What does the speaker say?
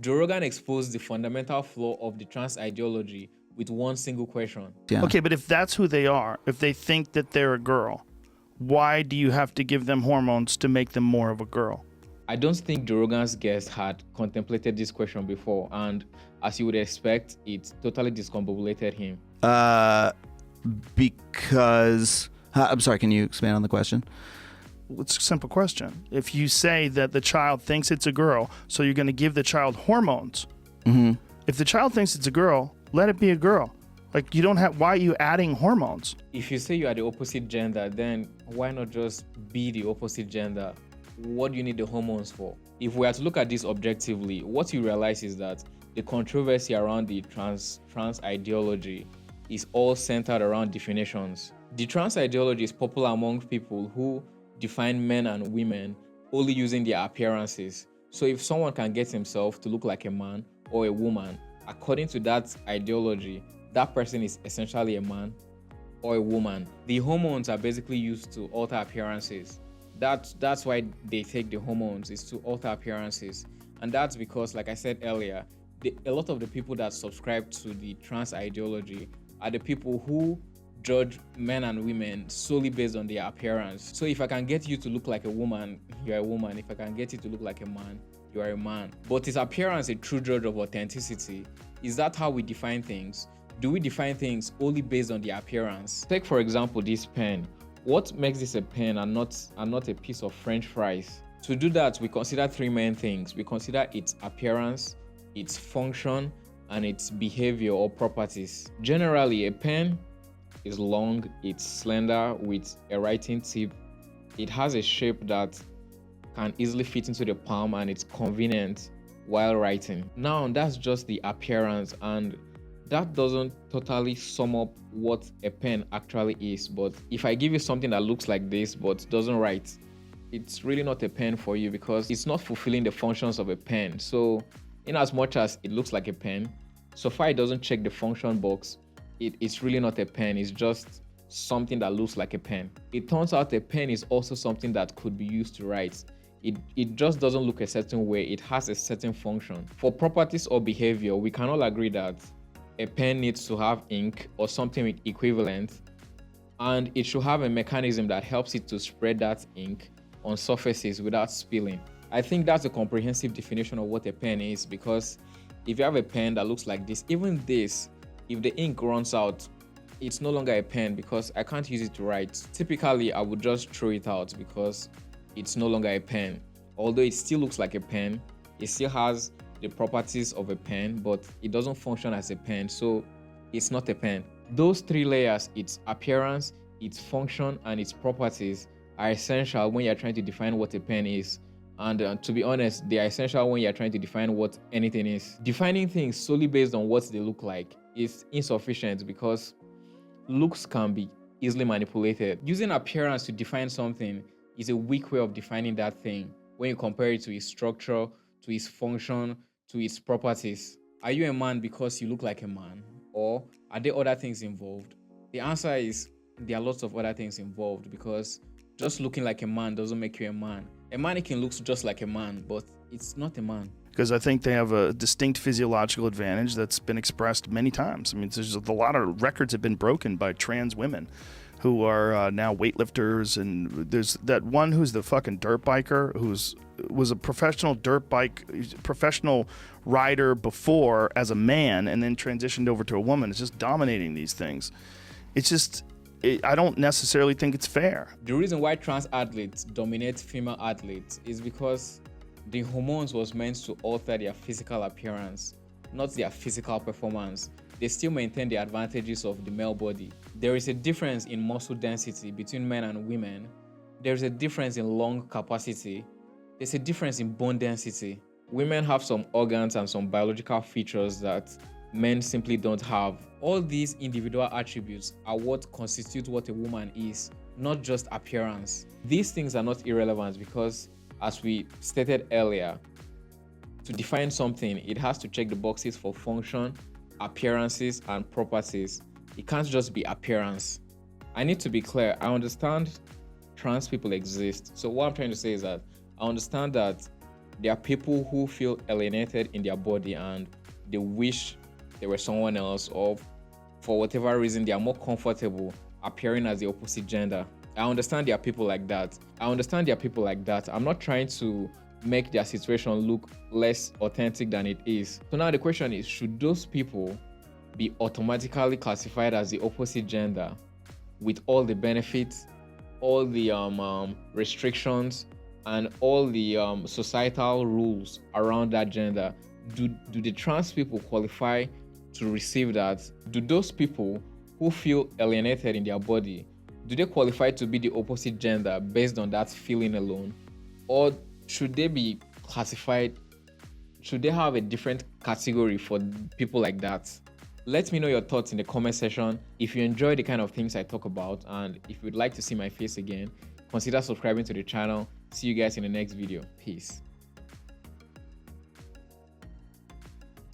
Joe Rogan exposed the fundamental flaw of the trans ideology with one single question. Yeah. Okay, but if that's who they are, if they think that they're a girl, why do you have to give them hormones to make them more of a girl? I don't think Joe Rogan's guest had contemplated this question before, and as you would expect, it totally discombobulated him. Because I'm sorry, can you expand on the question? It's a simple question. If you say that the child thinks it's a girl, so you're going to give the child hormones. Mm-hmm. If the child thinks it's a girl, let it be a girl. Like, you don't have, why are you adding hormones? If you say you are the opposite gender, then why not just be the opposite gender? What do you need the hormones for? If we are to look at this objectively, what you realize is that the controversy around the trans ideology is all centered around definitions. The trans ideology is popular among people who define men and women only using their appearances. So if someone can get himself to look like a man or a woman, according to that ideology, that person is essentially a man or a woman. The hormones are basically used to alter appearances. That's why they take the hormones, is to alter appearances. And that's because, like I said earlier, a lot of the people that subscribe to the trans ideology are the people who judge men and women solely based on their appearance. So if I can get you to look like a woman, you're a woman. If I can get you to look like a man, you are a man. But is appearance a true judge of authenticity? Is that how we define things? Do we define things only based on the appearance? Take, for example, this pen. What makes this a pen and not a piece of French fries? To do that, we consider three main things. We consider its appearance, its function, and its behavior or properties. Generally, a pen is long, it's slender with a writing tip. It has a shape that can easily fit into the palm and it's convenient while writing. Now, that's just the appearance, and that doesn't totally sum up what a pen actually is. But if I give you something that looks like this but doesn't write, it's really not a pen for you because it's not fulfilling the functions of a pen. So in as much as it looks like a pen, so far it doesn't check the function box, it's really not a pen. It's just something that looks like a pen. It turns out a pen is also something that could be used to write. It just doesn't look a certain way. It has a certain function. For properties or behavior, we can all agree that a pen needs to have ink or something equivalent, and it should have a mechanism that helps it to spread that ink on surfaces without spilling. I think that's a comprehensive definition of what a pen is, because if you have a pen that looks like this, even this, if the ink runs out, it's no longer a pen because I can't use it to write. Typically, I would just throw it out because it's no longer a pen. Although it still looks like a pen, it still has the properties of a pen, but it doesn't function as a pen, so it's not a pen. Those three layers, its appearance, its function, and its properties, are essential when you're trying to define what a pen is. And to be honest, they are essential when you're trying to define what anything is. Defining things solely based on what they look like is insufficient because looks can be easily manipulated. Using appearance to define something is a weak way of defining that thing when you compare it to its structure, to its function, to its properties. Are you a man because you look like a man? Or are there other things involved? The answer is there are lots of other things involved, because just looking like a man doesn't make you a man. A mannequin looks just like a man, but it's not a man. Because I think they have a distinct physiological advantage that's been expressed many times. I mean, there's a lot of records have been broken by trans women who are now weightlifters, and there's that one who's the fucking dirt biker was a professional professional rider before as a man and then transitioned over to a woman. It's just dominating these things. It's just, I don't necessarily think it's fair. The reason why trans athletes dominate female athletes is because the hormones was meant to alter their physical appearance, not their physical performance. They still maintain the advantages of the male body. There is a difference in muscle density between men and women. There's a difference in lung capacity. There's a difference in bone density. Women have some organs and some biological features that men simply don't have. All these individual attributes are what constitute what a woman is, not just appearance. These things are not irrelevant because, as we stated earlier, to define something, it has to check the boxes for function, appearances, and properties. It can't just be appearance. I need to be clear. I understand trans people exist. So what I'm trying to say is that I understand that There are people who feel alienated in their body and they wish they were someone else, or for whatever reason they are more comfortable appearing as the opposite gender. I understand there are people like that. I'm not trying to make their situation look less authentic than it is. So now the question is, should those people be automatically classified as the opposite gender with all the benefits, all the restrictions, and all the societal rules around that gender? Do the trans people qualify to receive that? Do those people who feel alienated in their body, do they qualify to be the opposite gender based on that feeling alone? Or should they be classified? Should they have a different category for people like that? Let me know your thoughts in the comment section. If you enjoy the kind of things I talk about, and if you'd like to see my face again, consider subscribing to the channel. See you guys in the next video. Peace.